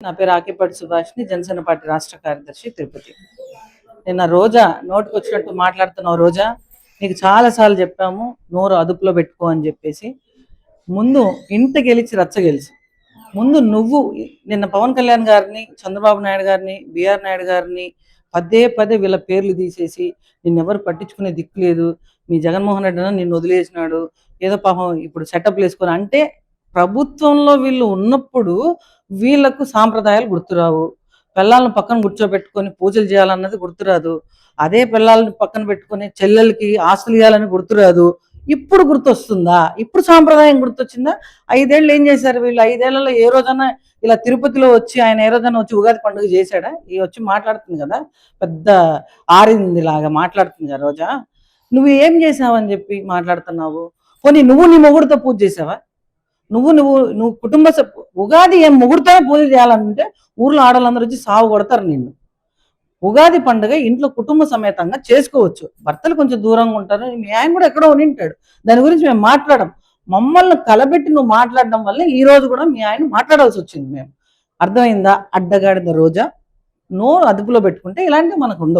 నా పేరు ఆకిపాటి సుభాష్ని, జనసేన పార్టీ రాష్ట్ర కార్యదర్శి తిరుపతి. నిన్న రోజా నోటికొచ్చినట్టు మాట్లాడుతున్నావు. రోజా, నీకు చాలాసార్లు చెప్పాము నోరు అదుపులో పెట్టుకో అని చెప్పేసి. ముందు ఇంట గెలిచి రచ్చ గెలిచి ముందు నువ్వు నిన్న పవన్ కళ్యాణ్ గారిని, చంద్రబాబు నాయుడు గారిని, బిఆర్ నాయుడు గారిని పదే పదే వీళ్ళ పేర్లు తీసేసి నిన్నెవరు పట్టించుకునే దిక్కు లేదు, మీ జగన్మోహన్ రెడ్డి నిన్ను వదిలేసినాడు, ఏదో పాపం ఇప్పుడు సెటప్ వేసుకొని అంటే ప్రభుత్వంలో వీళ్ళు ఉన్నప్పుడు వీళ్ళకు సాంప్రదాయాలు గుర్తురావు. పిల్లల్ని పక్కన కూర్చోబెట్టుకొని పూజలు చేయాలన్నది గుర్తురాదు. అదే పిల్లల్ని పక్కన పెట్టుకొని చెల్లెలకి ఆస్తులు ఇవ్వాలని గుర్తురాదు. ఇప్పుడు గుర్తొస్తుందా? ఇప్పుడు సాంప్రదాయం గుర్తొచ్చిందా? 5 ఏళ్ళు ఏం చేశారు వీళ్ళు? 5 ఏళ్లలో ఏ రోజన్నా ఇలా తిరుపతిలో వచ్చి ఆయన ఏ రోజన్నా వచ్చి ఉగాది పండుగ చేశాడా? ఈ వచ్చి మాట్లాడుతుంది కదా, పెద్ద ఆరింది లాగా మాట్లాడుతుంది కదా రోజా. నువ్వు ఏం చేసావని చెప్పి మాట్లాడుతున్నావు? పోనీ నువ్వు నీ మొగుడితో పూజ చేసావా? నువ్వు నువ్వు నువ్వు కుటుంబ ఉగాది ఏం ముగ్గురితోనే పూజ చేయాలంటే ఊర్లో ఆడవాళ్ళందరూ వచ్చి సాగు కొడతారు నిన్ను. ఉగాది పండుగ ఇంట్లో కుటుంబ సమేతంగా చేసుకోవచ్చు. భర్తలు కొంచెం దూరంగా ఉంటారు, మీ ఆయన కూడా ఎక్కడో ఉంటాడు. దాని గురించి మేము మాట్లాడడం, మమ్మల్ని కలబెట్టి నువ్వు మాట్లాడడం వల్ల ఈ రోజు కూడా మీ ఆయన మాట్లాడాల్సి వచ్చింది. మేము అర్థమైందా? అడ్డగాడిద రోజా, నోరు అదుపులో పెట్టుకుంటే ఇలాంటివి మనకు ఉండవు.